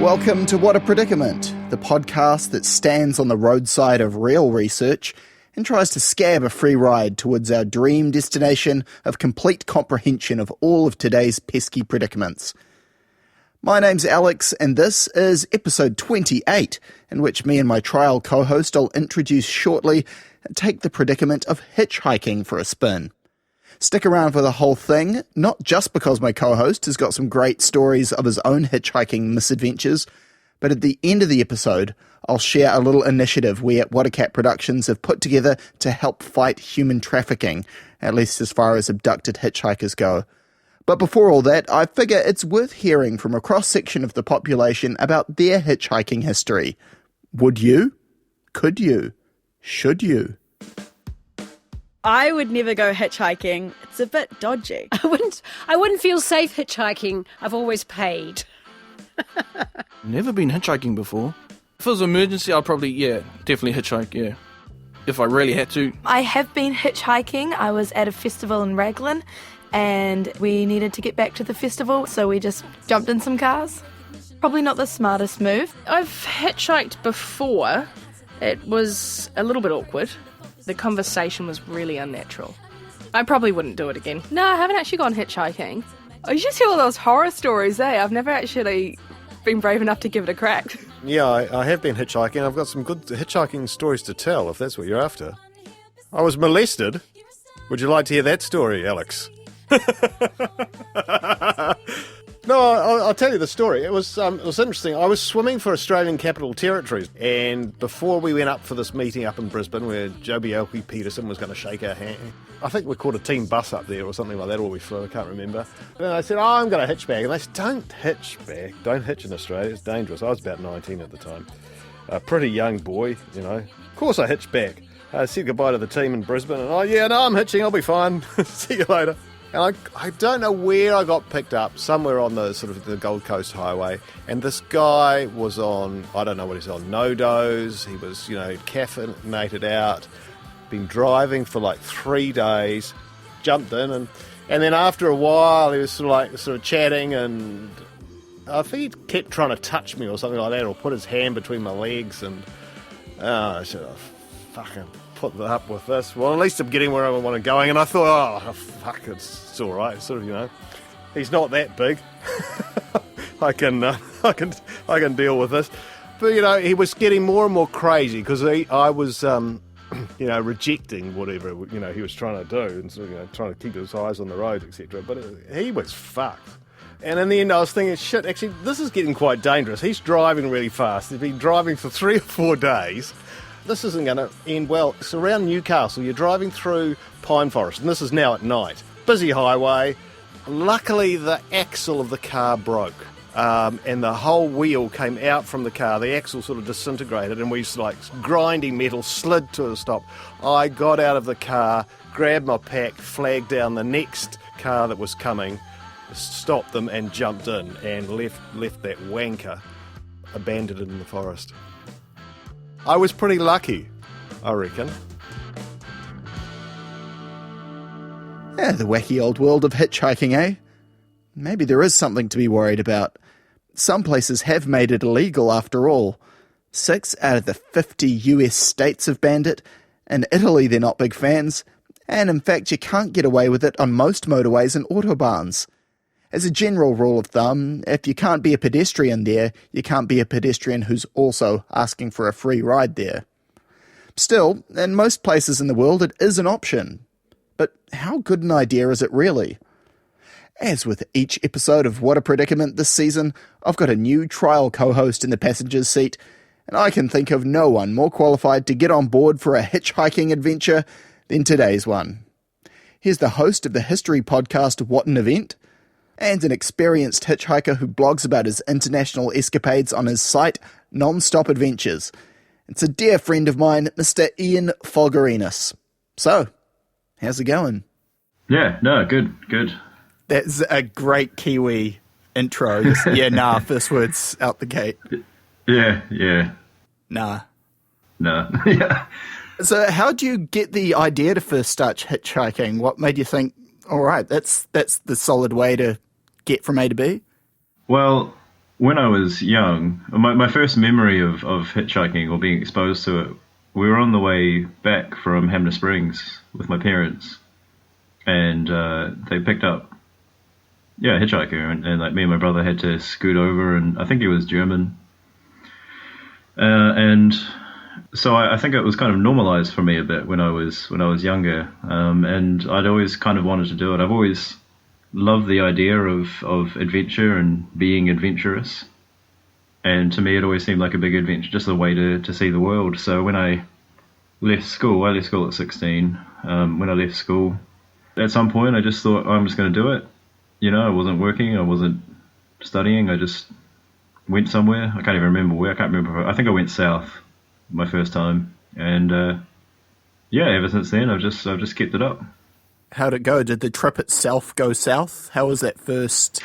Welcome to What a Predicament, the podcast that stands on the roadside of real research and tries to scab a free ride towards our dream destination of complete comprehension of all of today's pesky predicaments. My name's Alex, and this is episode 28, in which me and my trial co-host I'll introduce shortly and take the predicament of hitchhiking for a spin. Stick around for the whole thing, not just because my co-host has got some great stories of his own hitchhiking misadventures, but at the end of the episode, I'll share a little initiative we at What a Cat Productions have put together to help fight human trafficking, at least as far as abducted hitchhikers go. But before all that, I figure it's worth hearing from a cross-section of the population about their hitchhiking history. Would you? Could you? Should you? I would never go hitchhiking. It's a bit dodgy. I wouldn't feel safe hitchhiking. I've always paid. Never been hitchhiking before. If it was an emergency, I'd probably, definitely hitchhike, yeah. If I really had to. I have been hitchhiking. I was at a festival in Raglan and we needed to get back to the festival, so we just jumped in some cars. Probably not the smartest move. I've hitchhiked before. It was a little bit awkward. The conversation was really unnatural. I probably wouldn't do it again. No, I haven't actually gone hitchhiking. You just hear all those horror stories, eh? I've never actually been brave enough to give it a crack. Yeah, I have been hitchhiking. I've got some good hitchhiking stories to tell, if that's what you're after. I was molested. Would you like to hear that story, Alex? No, I'll tell you the story. It was interesting. I was swimming for Australian Capital Territories, and before we went up for this meeting up in Brisbane where Joby Peterson was going to shake our hand, I think we caught a team bus up there or something like that, or we flew, I can't remember. And I said, I'm going to hitch back. And they said, don't hitch back. Don't hitch in Australia. It's dangerous. I was about 19 at the time. A pretty young boy, you know. Of course I hitched back. I said goodbye to the team in Brisbane, and I'm hitching. I'll be fine. See you later. And I don't know where I got picked up, somewhere on the sort of the Gold Coast Highway, and this guy was on, I don't know what he's on, no-dose, he was, caffeinated out, been driving for like 3 days, jumped in, and then after a while he was sort of chatting, and I think he kept trying to touch me or something like that, or put his hand between my legs, and I said, fucking put up with this. Well, at least I'm getting where I want to going. And I thought, fuck, it's all right. Sort of, he's not that big. I can deal with this. But he was getting more and more crazy because I was, rejecting whatever he was trying to do, and sort of, trying to keep his eyes on the road, etc. But he was fucked. And in the end, I was thinking, shit, actually, this is getting quite dangerous. He's driving really fast. He's been driving for 3 or 4 days. This isn't going to end well. It's around Newcastle. You're driving through pine forest, and this is now at night. Busy highway. Luckily, the axle of the car broke, and the whole wheel came out from the car. The axle sort of disintegrated, and we, grinding metal, slid to a stop. I got out of the car, grabbed my pack, flagged down the next car that was coming, stopped them, and jumped in, and left that wanker abandoned in the forest. I was pretty lucky, I reckon. Yeah, the wacky old world of hitchhiking, eh? Maybe there is something to be worried about. Some places have made it illegal after all. 6 out of the 50 US states have banned it. In Italy, they're not big fans. And in fact, you can't get away with it on most motorways and autobahns. As a general rule of thumb, if you can't be a pedestrian there, you can't be a pedestrian who's also asking for a free ride there. Still, in most places in the world, it is an option. But how good an idea is it really? As with each episode of What a Predicament this season, I've got a new trial co-host in the passenger's seat, and I can think of no one more qualified to get on board for a hitchhiking adventure than today's one. Here's the host of the history podcast What an Event, and an experienced hitchhiker who blogs about his international escapades on his site, Non-Stop Adventures. It's a dear friend of mine, Mr. Ian Folgarinas. So, how's it going? Yeah, no, good. That's a great Kiwi intro. First words out the gate. Yeah. Nah. No, yeah. So how do you get the idea to first start hitchhiking? What made you think, all right, that's the solid way to get from A to B? Well, when I was young, my first memory of hitchhiking or being exposed to it, we were on the way back from Hamner Springs with my parents, and they picked up, a hitchhiker, and like me and my brother had to scoot over, and I think he was German, and so I think it was kind of normalized for me a bit when I was younger, and I'd always kind of wanted to do it. I've always loved the idea of adventure and being adventurous. And to me, it always seemed like a big adventure, just a way to see the world. So when I left school at 16. When I left school, at some point, I just thought, I'm just going to do it. I wasn't working, I wasn't studying, I just went somewhere. I can't even remember where. I think I went south my first time. And ever since then, I've just kept it up. How'd it go? Did the trip itself go south? How was that first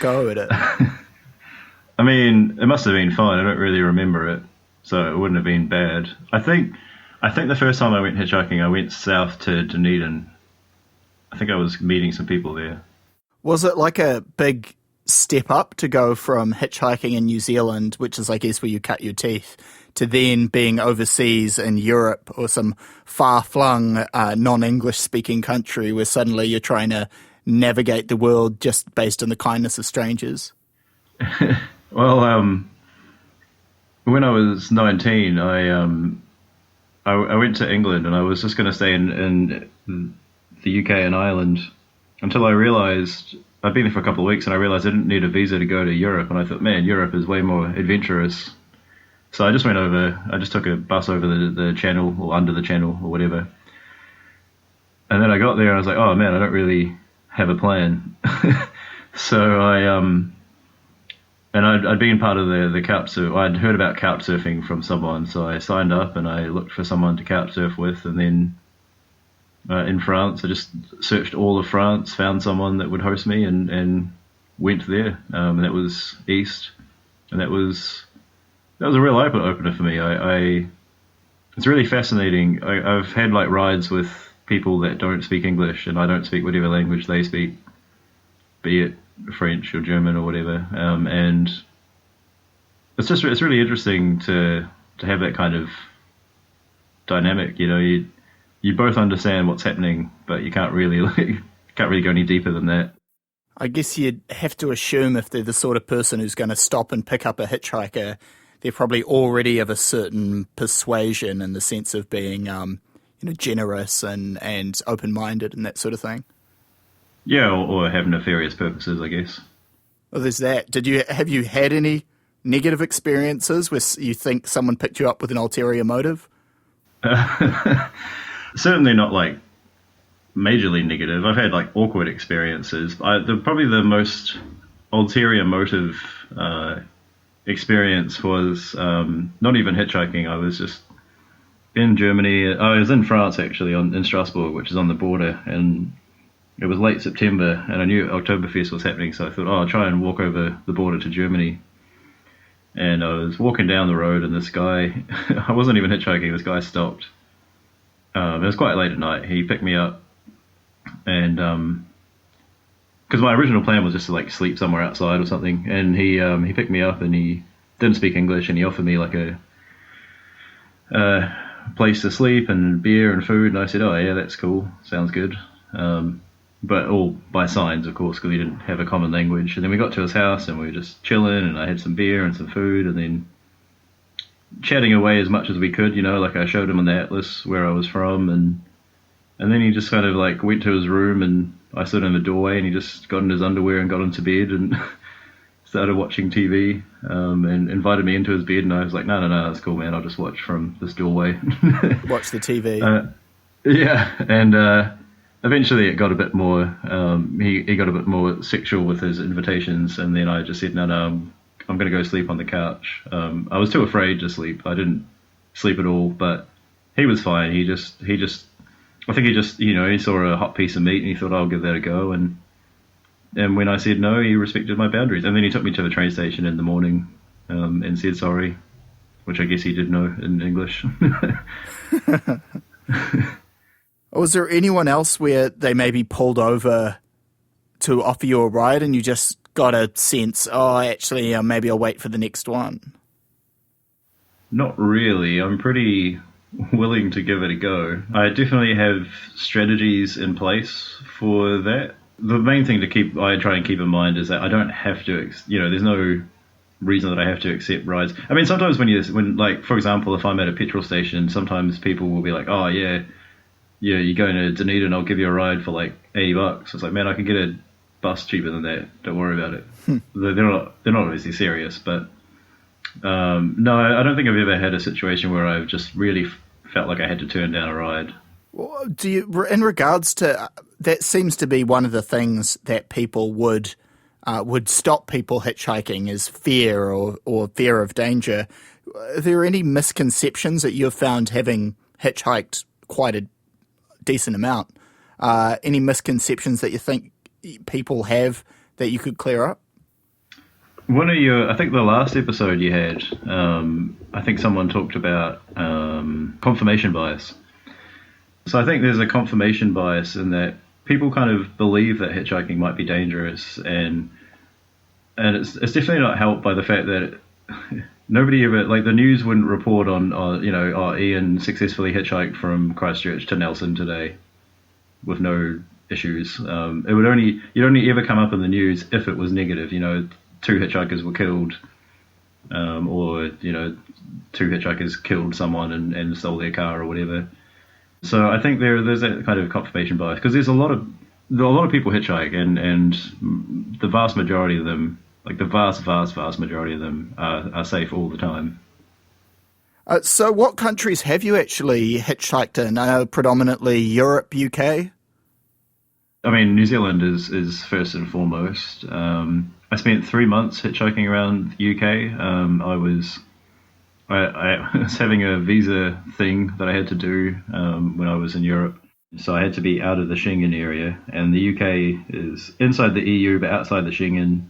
go at it? I mean, it must have been fine. I don't really remember it, so it wouldn't have been bad. I think the first time I went hitchhiking, I went south to Dunedin. I think I was meeting some people there. Was it like a big step up to go from hitchhiking in New Zealand, which is, I guess, where you cut your teeth, to then being overseas in Europe or some far-flung, non-English speaking country where suddenly you're trying to navigate the world just based on the kindness of strangers? Well, when I was 19, I went to England, and I was just going to stay in the UK and Ireland until I realised, I'd been there for a couple of weeks, and I realised I didn't need a visa to go to Europe, and I thought, man, Europe is way more adventurous. So I just went over, I just took a bus over the channel, or under the channel, or whatever. And then I got there, and I was like, oh man, I don't really have a plan. So and I'd been part of the couch surf. I'd heard about couch surfing from someone, so I signed up and I looked for someone to couch surf with. And then in France, I just searched all of France, found someone that would host me, and went there. And that was east, and that was a real opener for me. It's really fascinating. I've had like rides with people that don't speak English, and I don't speak whatever language they speak, be it French or German or whatever, and it's really interesting to have that kind of dynamic. You both understand what's happening, but you can't really go any deeper than that. I guess you'd have to assume if they're the sort of person who's going to stop and pick up a hitchhiker, they're probably already of a certain persuasion in the sense of being generous and open-minded and that sort of thing. Yeah, or have nefarious purposes, I guess. Well, there's that. Have you had any negative experiences where you think someone picked you up with an ulterior motive? Certainly not like majorly negative. I've had like awkward experiences. Probably the most ulterior motive experience was not even hitchhiking. I was just in Germany. I was in France actually, in Strasbourg, which is on the border, and it was late September, and I knew Oktoberfest was happening, so I thought, I'll try and walk over the border to Germany. And I was walking down the road, and this guy, I wasn't even hitchhiking, this guy stopped. It was quite late at night. He picked me up, and because my original plan was just to like sleep somewhere outside or something, and he picked me up, and he didn't speak English, and he offered me like a place to sleep and beer and food, and I said, oh yeah, that's cool, sounds good. But all by signs, of course, because we didn't have a common language. And then we got to his house, and we were just chilling, and I had some beer and some food, and then chatting away as much as we could, like I showed him on the atlas where I was from, and then he just kind of like went to his room, and I stood in the doorway, and he just got in his underwear and got into bed and started watching TV, and invited me into his bed, and I was like, no, that's cool, man, I'll just watch from this doorway. Watch the TV. Yeah, and eventually it got a bit more, he got a bit more sexual with his invitations, and then I just said, no, I'm going to go sleep on the couch. I was too afraid to sleep. I didn't sleep at all, but he was fine. I think he just, he saw a hot piece of meat and he thought, I'll give that a go. And when I said no, he respected my boundaries. And then he took me to the train station in the morning and said sorry, which I guess he did know in English. Was there anyone else where they maybe pulled over to offer you a ride and you just got a sense, oh, actually, maybe I'll wait for the next one? Not really. I'm pretty willing to give it a go. I definitely have strategies in place for that. The main thing I try and keep in mind is that I don't have to, there's no reason that I have to accept rides. I mean, sometimes when like, for example, if I'm at a petrol station, sometimes people will be like, oh, yeah, you're going to Dunedin, I'll give you a ride for like $80. It's like, man, I can get a bus cheaper than that. Don't worry about it. They're not obviously serious, but no, I don't think I've ever had a situation where I've just really felt like I had to turn down a ride. Well, do you, in regards to that, seems to be one of the things that people would stop people hitchhiking is fear or fear of danger. Are there any misconceptions that you've found, having hitchhiked quite a decent amount? Any misconceptions that you think people have that you could clear up? I think the last episode you had, I think someone talked about confirmation bias. So I think there's a confirmation bias in that people kind of believe that hitchhiking might be dangerous, and it's definitely not helped by the fact that nobody ever, like, the news wouldn't report on Ian successfully hitchhiked from Christchurch to Nelson today with no issues. You'd only ever come up in the news if it was negative. 2 hitchhikers were killed, or two hitchhikers killed someone and stole their car or whatever. So I think there's that kind of confirmation bias, because there's a lot of people hitchhike, and the vast majority of them, like the vast majority of them, are safe all the time. So what countries have you actually hitchhiked in? Predominantly Europe, UK? I mean, New Zealand is first and foremost. I spent 3 months hitchhiking around the UK. I was having a visa thing that I had to do when I was in Europe. So I had to be out of the Schengen area, and the UK is inside the EU but outside the Schengen.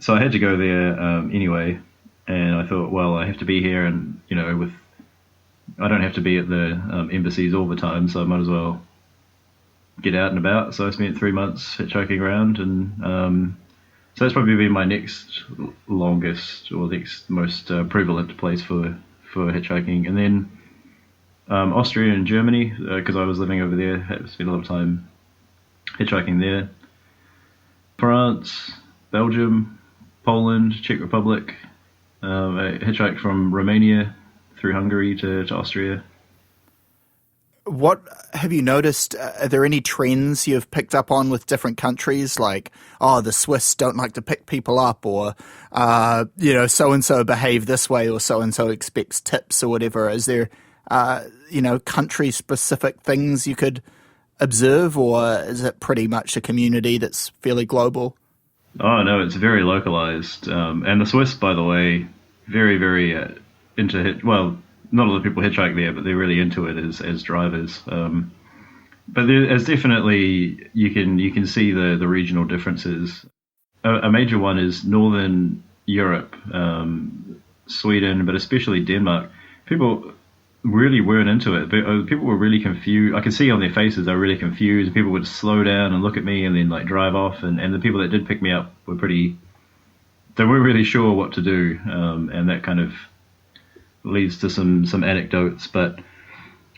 So I had to go there anyway, and I thought, well, I have to be here, and I don't have to be at the embassies all the time, so I might as well get out and about. So I spent 3 months hitchhiking around, and so that's probably been my next longest or next most prevalent place for hitchhiking. And then Austria and Germany, because I was living over there, I spent a lot of time hitchhiking there. France, Belgium, Poland, Czech Republic. I hitchhiked from Romania through Hungary to Austria. What have you noticed? Are there any trends you've picked up on with different countries? Like, the Swiss don't like to pick people up, or, so-and-so behave this way, or so-and-so expects tips or whatever. Is there, country-specific things you could observe, or is it pretty much a community that's fairly global? Oh, no, it's very localized. And the Swiss, by the way, very, very into not a lot of people hitchhike there, but they're really into it as drivers. But there's definitely, you can see the regional differences. A major one is Northern Europe, Sweden, but especially Denmark. People really weren't into it. People were really confused. I could see on their faces they were really confused. People would slow down and look at me and then like drive off. And the people that did pick me up they weren't really sure what to do, and that kind of leads to some anecdotes. But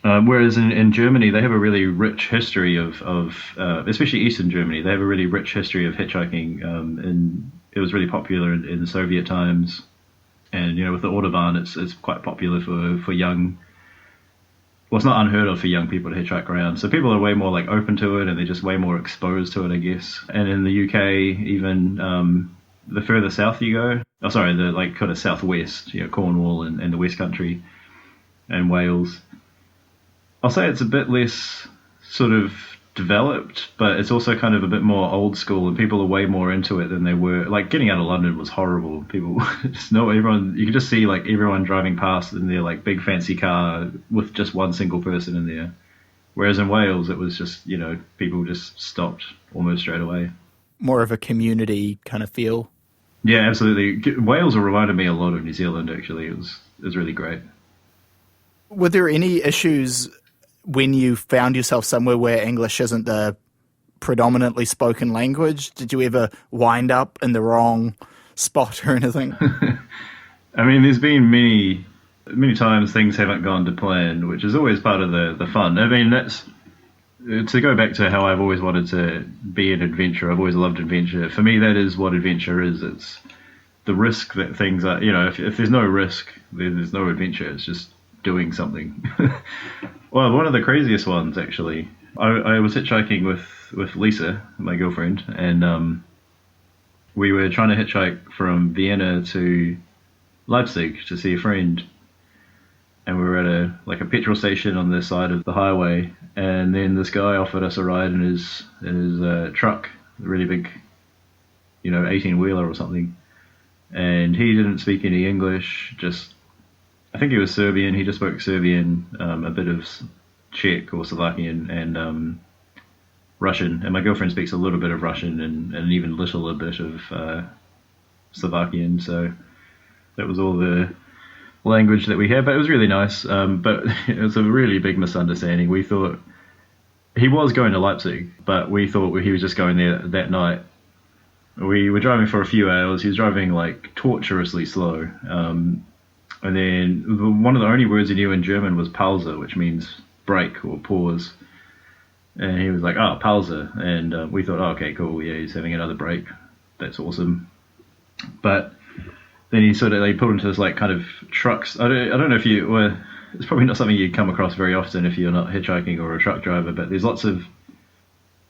whereas in Germany, they have a really rich history of especially Eastern Germany, they have a really rich history of hitchhiking, and it was really popular in Soviet times. And with the Autobahn, it's quite popular for young. Well, it's not unheard of for young people to hitchhike around. So people are way more like open to it, and they're just way more exposed to it, I guess. And in the UK, even the further south you go, the like kind of southwest, Cornwall and the West Country and Wales, I'll say it's a bit less sort of developed, but it's also kind of a bit more old school, and people are way more into it than they were. Like getting out of London was horrible. People just know everyone. You could just see like everyone driving past in their like big fancy car with just one single person in there. Whereas in Wales, it was just people just stopped almost straight away. More of a community kind of feel. Yeah, absolutely. Wales reminded me a lot of New Zealand. Actually, it was really great. Were there any issues when you found yourself somewhere where English isn't the predominantly spoken language? Did you ever wind up in the wrong spot or anything? I mean, there's been many times things haven't gone to plan, which is always part of the fun. I mean, that's to go back to how I've always wanted to be an adventurer. I've always loved adventure. For me, that is what adventure is. It's the risk that things are, if there's no risk, there's no adventure. It's just doing something. Well, one of the craziest ones, actually, I was hitchhiking with Lisa, my girlfriend, and we were trying to hitchhike from Vienna to Leipzig to see a friend. And we were at a petrol station on the side of the highway, and then this guy offered us a ride in his truck, a really big, 18-wheeler or something. And he didn't speak any English, I think he was Serbian. He just spoke Serbian, a bit of Czech or Slovakian, and Russian. And my girlfriend speaks a little bit of Russian and even a bit of Slovakian. So that was all the language that we had, but it was really nice. But it was a really big misunderstanding. We thought he was going to Leipzig, but we thought he was just going there that night. We were driving for a few hours. He was driving torturously slow. And then one of the only words he knew in German was Pause, which means break or pause. And he was like, "Oh, Pause." And we thought, "Oh, okay, cool. Yeah, he's having another break. That's awesome." But then he pulled into this kind of trucks. I don't know if it's probably not something you come across very often if you're not hitchhiking or a truck driver, but there's lots of,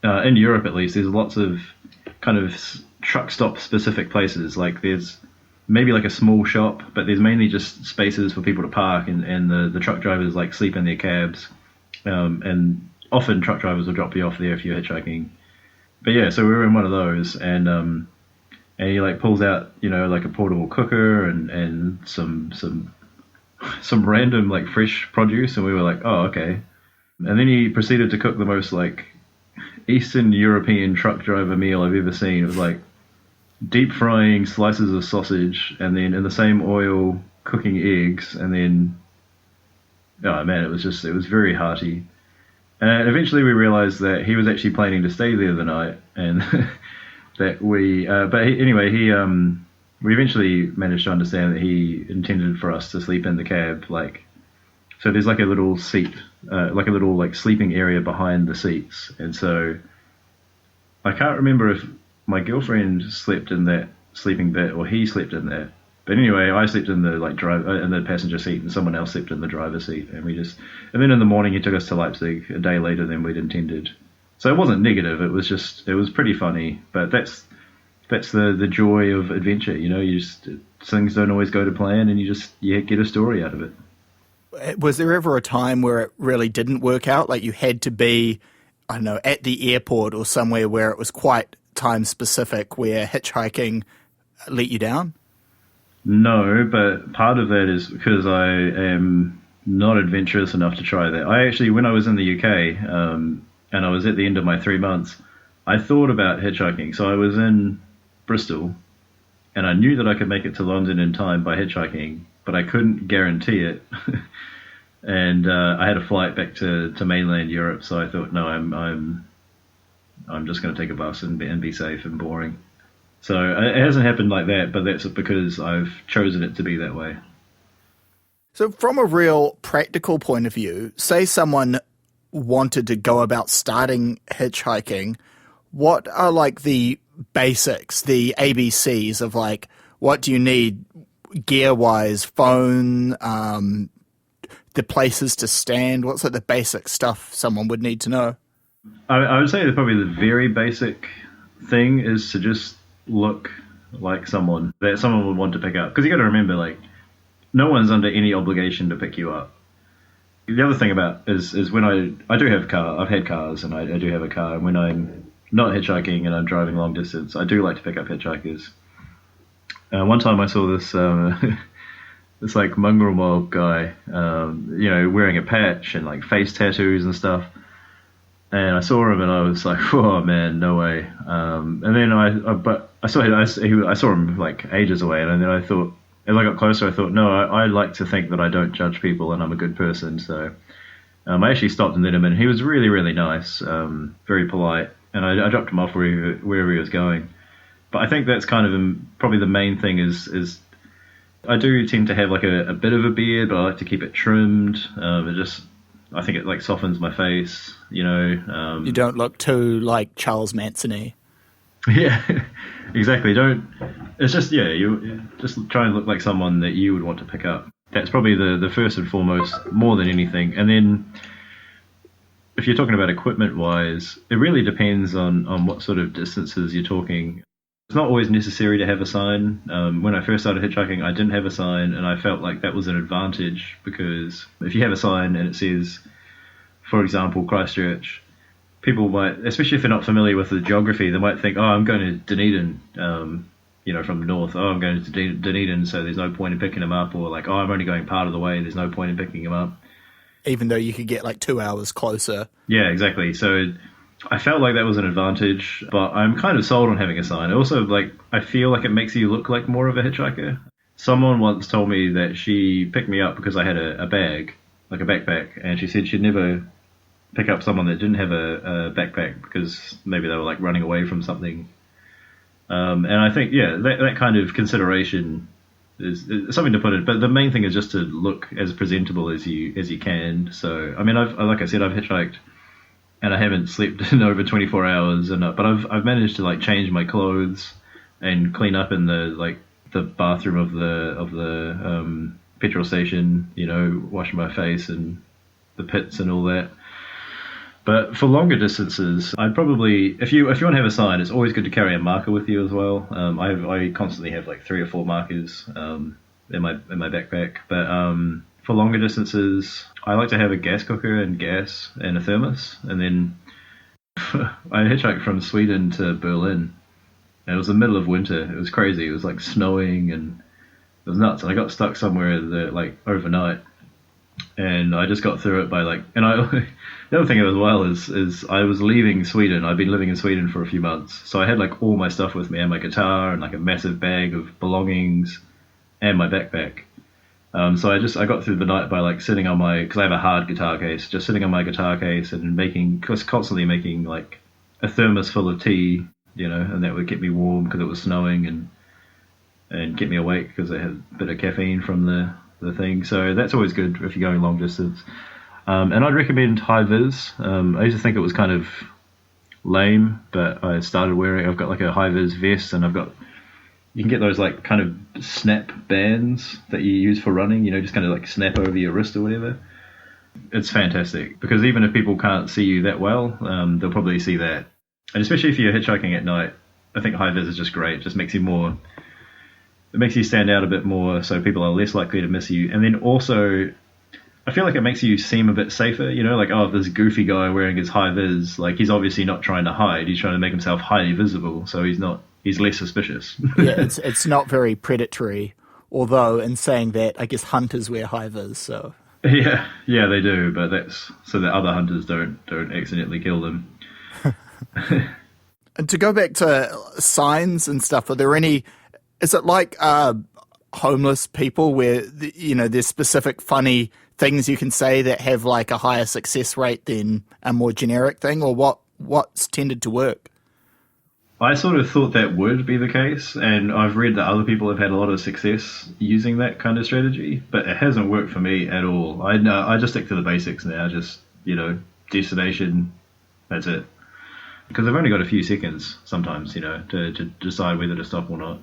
in Europe at least, there's lots of kind of truck stop specific places. There's maybe a small shop, but there's mainly just spaces for people to park, and the truck drivers sleep in their cabs. And often truck drivers will drop you off there if you're hitchhiking. But yeah, so we were in one of those, and he pulls out, a portable cooker and some random fresh produce, and we were like, "Oh, okay." And then he proceeded to cook the most Eastern European truck driver meal I've ever seen. It was deep frying slices of sausage, and then in the same oil cooking eggs, and then oh man, it was very hearty. And eventually we realized that he was actually planning to stay there the night, and that we eventually managed to understand that he intended for us to sleep in the cab. So there's a little seat, a little sleeping area behind the seats, and so I can't remember if my girlfriend slept in that sleeping bit or he slept in that. But anyway, I slept in the in the passenger seat, and someone else slept in the driver's seat, and then in the morning he took us to Leipzig a day later than we'd intended. So it wasn't negative. It was pretty funny. But that's the joy of adventure. Things don't always go to plan, and you get a story out of it. Was there ever a time where it really didn't work out? You had to be, I don't know, at the airport or somewhere where it was quite time specific, where hitchhiking let you down? No, but part of that is because I am not adventurous enough to try that. I actually, when I was in the UK, and I was at the end of my 3 months, I thought about hitchhiking. So I was in Bristol, and I knew that I could make it to London in time by hitchhiking, but I couldn't guarantee it. And I had a flight back to mainland Europe, so I thought, no, I'm just going to take a bus and be safe and boring. So it hasn't happened like that, but that's because I've chosen it to be that way. So from a real practical point of view, say someone wanted to go about starting hitchhiking, what are the basics, the ABCs of what do you need gear-wise, phone, the places to stand? What's the basic stuff someone would need to know? I would say that probably the very basic thing is to just look like someone that someone would want to pick up. Because you got to remember, no one's under any obligation to pick you up. The other thing about is when I do have I've had cars, and I do have a car, and when I'm not hitchhiking and I'm driving long distance, I do like to pick up hitchhikers. One time I saw this this mongrel mob guy, wearing a patch and face tattoos and stuff. And I saw him, and I was like, "Oh man, no way!" And then I saw him ages away, and then I thought, as I got closer, I thought, no, I like to think that I don't judge people, and I'm a good person. So I actually stopped and let him in. He was really, really nice, very polite, and I dropped him off wherever he was going. But I think that's kind of probably the main thing is I do tend to have like a bit of a beard, but I like to keep it trimmed. I think it like softens my face, you know. You don't look too like Charles Manson-y. Yeah, exactly. It's just, you just try and look like someone that you would want to pick up. That's probably the first and foremost, more than anything. And then if you're talking about equipment-wise, it really depends on what sort of distances you're talking. It's not always necessary to have a sign. When I first started hitchhiking, I didn't have a sign, and I felt like that was an advantage, because if you have a sign and it says, for example, Christchurch, people might, especially if they're not familiar with the geography, they might think, oh, I'm going to Dunedin, from the north. Oh, I'm going to Dunedin, so there's no point in picking them up. Or like, oh, I'm only going part of the way, there's no point in picking them up. Even though you could get like 2 hours closer. Yeah, exactly. So I felt like that was an advantage, but I'm kind of sold on having a sign. Also, like, I feel like it makes you look like more of a hitchhiker. Someone once told me that she picked me up because I had a bag, like a backpack, and she said she'd never pick up someone that didn't have a backpack because maybe they were like running away from something. And I think, that kind of consideration is something to put in. But the main thing is just to look as presentable as you can. So, I mean, like I said, I've hitchhiked, and I haven't slept in over 24 hours, but I've managed to like change my clothes and clean up in the bathroom of the petrol station, you know, wash my face and the pits and all that. But for longer distances, I'd probably, if you want to have a sign, it's always good to carry a marker with you as well. I constantly have like 3 or 4 markers in my backpack. But for longer distances, I like to have a gas cooker and gas and a thermos. And then I hitchhiked from Sweden to Berlin, and it was the middle of winter. It was crazy. It was like snowing, and it was nuts. And I got stuck somewhere there like overnight, and I just got through it by like. And the other thing as well is I was leaving Sweden. I've been living in Sweden for a few months, so I had like all my stuff with me, and my guitar, and like a massive bag of belongings, and my backpack. So I got through the night by like sitting on because I have a hard guitar case, just sitting on my guitar case and constantly making like a thermos full of tea, you know, and that would keep me warm because it was snowing, and get me awake because I had a bit of caffeine from the thing. So that's always good if you're going long distance. And I'd recommend high vis. I used to think it was kind of lame, but I started wearing. I've got like a high vis vest, and you can get those like kind of snap bands that you use for running, you know, just kind of like snap over your wrist or whatever. It's fantastic because even if people can't see you that well, they'll probably see that. And especially if you're hitchhiking at night, I think high vis is just great. It just makes you it makes you stand out a bit more, so people are less likely to miss you. And then also, I feel like it makes you seem a bit safer, you know, like, oh, this goofy guy wearing his high vis, like he's obviously not trying to hide, he's trying to make himself highly visible, so he's less suspicious. Yeah, it's not very predatory, although in saying that, I guess hunters wear high vis, so. Yeah, they do, but that's so that other hunters don't accidentally kill them. And to go back to signs and stuff, are there any, is it like homeless people where, there's specific funny things you can say that have like a higher success rate than a more generic thing, or what's tended to work? I sort of thought that would be the case, and I've read that other people have had a lot of success using that kind of strategy, but it hasn't worked for me at all. I just stick to the basics now, just, destination, that's it. Because I've only got a few seconds sometimes, to decide whether to stop or not.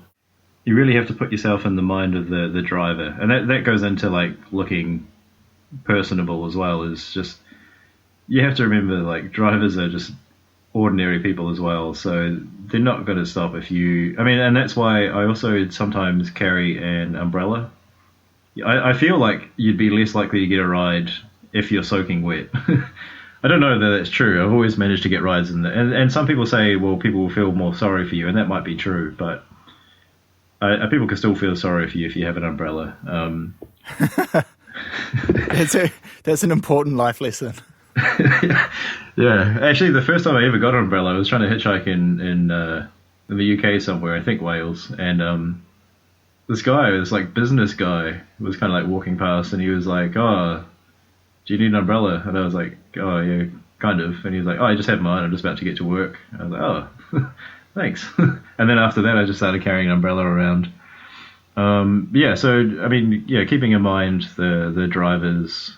You really have to put yourself in the mind of the driver, and that goes into like looking personable as well. Is just, you have to remember, like, drivers are just ordinary people as well, so they're not going to stop if and that's why I also sometimes carry an umbrella. I feel like you'd be less likely to get a ride if you're soaking wet. I don't know that that's true. I've always managed to get rides and some people say, well, people will feel more sorry for you, and that might be true, but people can still feel sorry for you if you have an umbrella. That's an important life lesson. Yeah, actually, the first time I ever got an umbrella, I was trying to hitchhike in the UK somewhere, I think Wales, and this like business guy, was kind of like walking past, and he was like, "Oh, do you need an umbrella?" And I was like, "Oh yeah, kind of. And he was like, oh, I just have mine. I'm just about to get to work. I was like, oh, thanks. And then after that, I just started carrying an umbrella around. Keeping in mind the drivers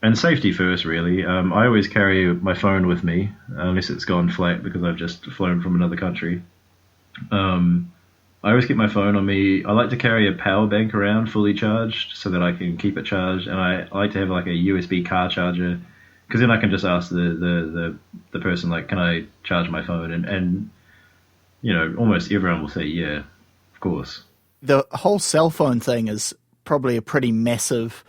and safety first, really. I always carry my phone with me, unless it's gone flat because I've just flown from another country. I always keep my phone on me. I like to carry a power bank around fully charged so that I can keep it charged, and I like to have like a USB car charger because then I can just ask the person, like, can I charge my phone? And almost everyone will say, yeah, of course. The whole cell phone thing is probably a pretty massive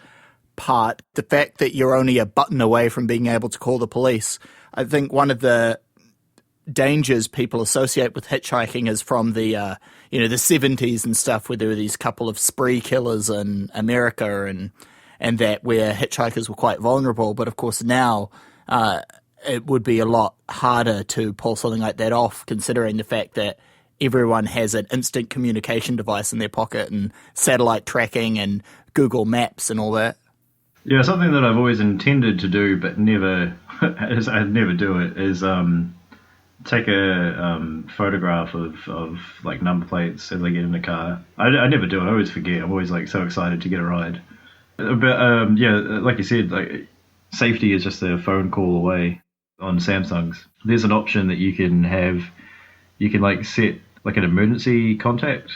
part. The fact that you're only a button away from being able to call the police. I think one of the dangers people associate with hitchhiking is from the 70s and stuff, where there were these couple of spree killers in America and that where hitchhikers were quite vulnerable. But of course now it would be a lot harder to pull something like that off, considering the fact that everyone has an instant communication device in their pocket and satellite tracking and Google Maps and all that. Yeah, something that I've always intended to do but never do it is take a photograph of like number plates as I get in the car. I never do it. I always forget. I'm always like so excited to get a ride. But like you said, like safety is just a phone call away on Samsungs. There's an option that you can have. You can like set like an emergency contact,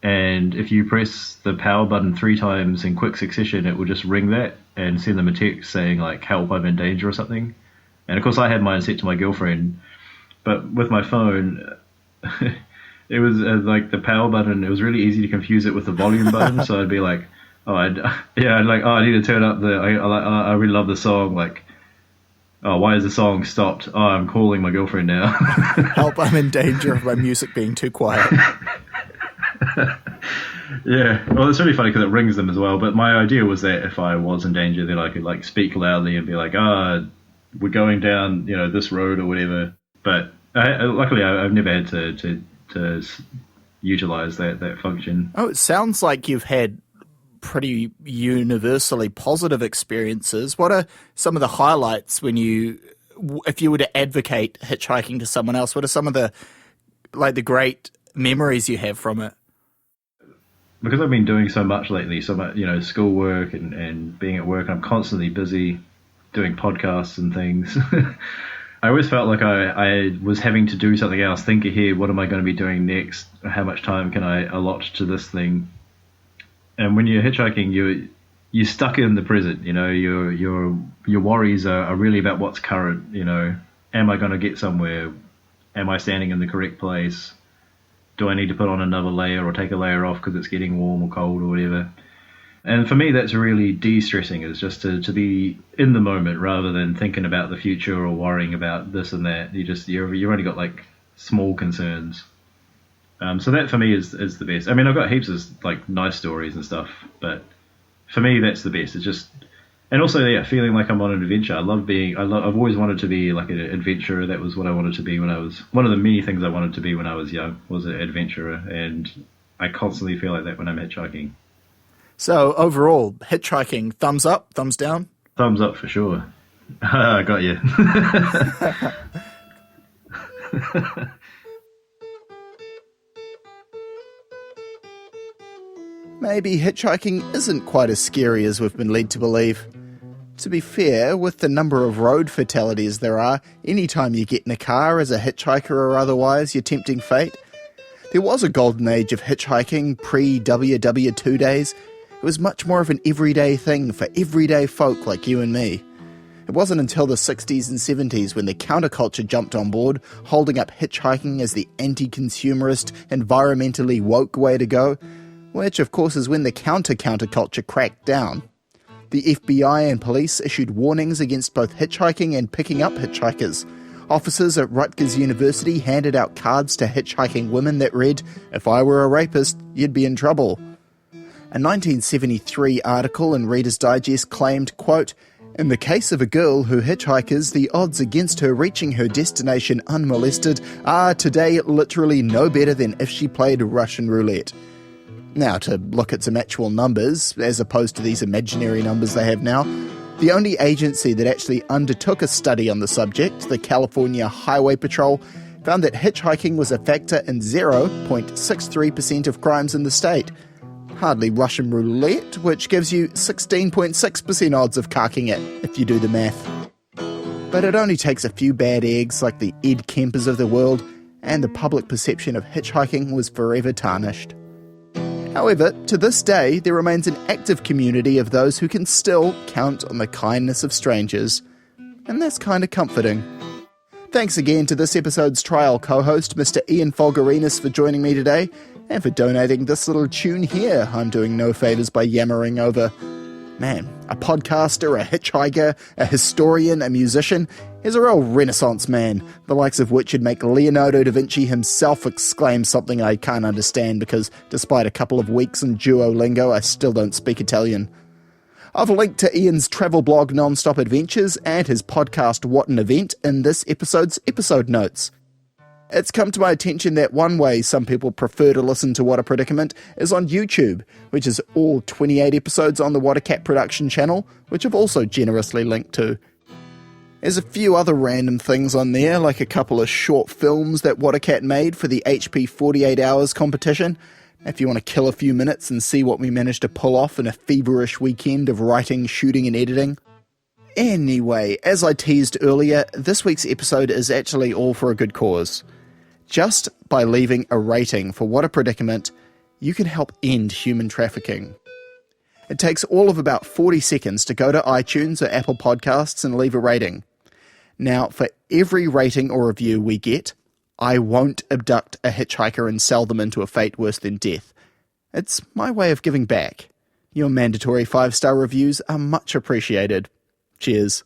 and if you press the power button 3 times in quick succession, it will just ring that and send them a text saying like, help, I'm in danger or something. And of course I had mine set to my girlfriend, but with my phone it was like the power button, it was really easy to confuse it with the volume button. So I'd be like, I need to turn up I really love the song, like, oh, why is the song stopped? Oh, I'm calling my girlfriend now. Help, I'm in danger of my music being too quiet. Yeah, well, it's really funny because it rings them as well. But my idea was that if I was in danger, then I could like speak loudly and be like, we're going down, this road or whatever. But luckily, I've never had to utilize that function. Oh, it sounds like you've had pretty universally positive experiences. What are some of the highlights if you were to advocate hitchhiking to someone else? What are some of the great memories you have from it? Because I've been doing so much lately, so much, schoolwork and being at work, I'm constantly busy doing podcasts and things. I always felt like I was having to do something else, think ahead, what am I going to be doing next? How much time can I allot to this thing? And when you're hitchhiking, you're stuck in the present. Your worries are really about what's current. Am I going to get somewhere? Am I standing in the correct place? Do I need to put on another layer or take a layer off because it's getting warm or cold or whatever? And for me, that's really de-stressing. Is just to be in the moment rather than thinking about the future or worrying about this and that. You've only got like small concerns. So that for me is the best. I mean, I've got heaps of like nice stories and stuff, but for me that's the best. It's just, and also feeling like I'm on an adventure. I've always wanted to be like an adventurer. That was what I wanted to be when I was, one of the many things I wanted to be when I was young was an adventurer, and I constantly feel like that when I'm hitchhiking. So overall, hitchhiking, thumbs up, thumbs down? Thumbs up for sure. I got you. Maybe hitchhiking isn't quite as scary as we've been led to believe. To be fair, with the number of road fatalities there are, any time you get in a car as a hitchhiker or otherwise, you're tempting fate. There was a golden age of hitchhiking pre-WW2 days. It was much more of an everyday thing for everyday folk like you and me. It wasn't until the 60s and 70s when the counterculture jumped on board, holding up hitchhiking as the anti-consumerist, environmentally woke way to go, which of course is when the counterculture cracked down. The FBI and police issued warnings against both hitchhiking and picking up hitchhikers. Officers at Rutgers University handed out cards to hitchhiking women that read, "If I were a rapist, you'd be in trouble." A 1973 article in Reader's Digest claimed, quote, "In the case of a girl who hitchhikes, the odds against her reaching her destination unmolested are today literally no better than if she played Russian roulette." Now, to look at some actual numbers, as opposed to these imaginary numbers they have now, The only agency that actually undertook a study on the subject, the California Highway Patrol, found that hitchhiking was a factor in 0.63% of crimes in the state. Hardly Russian roulette, which gives you 16.6% odds of carking it, if you do the math. But it only takes a few bad eggs like the Ed Kempers of the world, and the public perception of hitchhiking was forever tarnished. However, to this day, there remains an active community of those who can still count on the kindness of strangers. And that's kind of comforting. Thanks again to this episode's trial co-host, Mr. Ian Folgarinas, for joining me today, and for donating this little tune here I'm doing no favours by yammering over. Man, a podcaster, a hitchhiker, a historian, a musician, is a real renaissance man, the likes of which would make Leonardo da Vinci himself exclaim something I can't understand because, despite a couple of weeks in Duolingo, I still don't speak Italian. I've linked to Ian's travel blog Non-Stop Adventures and his podcast What an Event in this episode's episode notes. It's come to my attention that one way some people prefer to listen to What a Predicament is on YouTube, which is all 28 episodes on the What a Cat production channel, which I've also generously linked to. There's a few other random things on there, like a couple of short films that What a Cat made for the HP 48 Hours competition, if you want to kill a few minutes and see what we managed to pull off in a feverish weekend of writing, shooting and editing. Anyway, as I teased earlier, this week's episode is actually all for a good cause. Just by leaving a rating for What a Predicament, you can help end human trafficking. It takes all of about 40 seconds to go to iTunes or Apple Podcasts and leave a rating. Now, for every rating or review we get, I won't abduct a hitchhiker and sell them into a fate worse than death. It's my way of giving back. Your mandatory 5-star reviews are much appreciated. Cheers.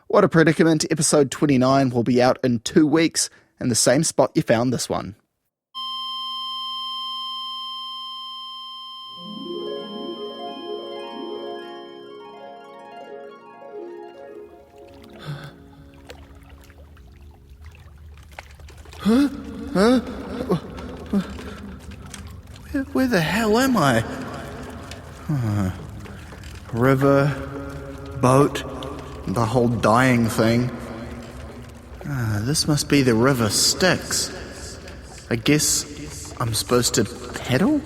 What a Predicament, episode 29 will be out in 2 weeks, in the same spot you found this one. Huh? Where the hell am I? River, boat, the whole dying thing. This must be the river Styx. I guess I'm supposed to pedal?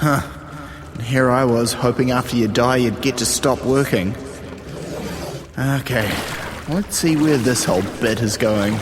And here I was hoping after you die you'd get to stop working. Okay, let's see where this whole bit is going.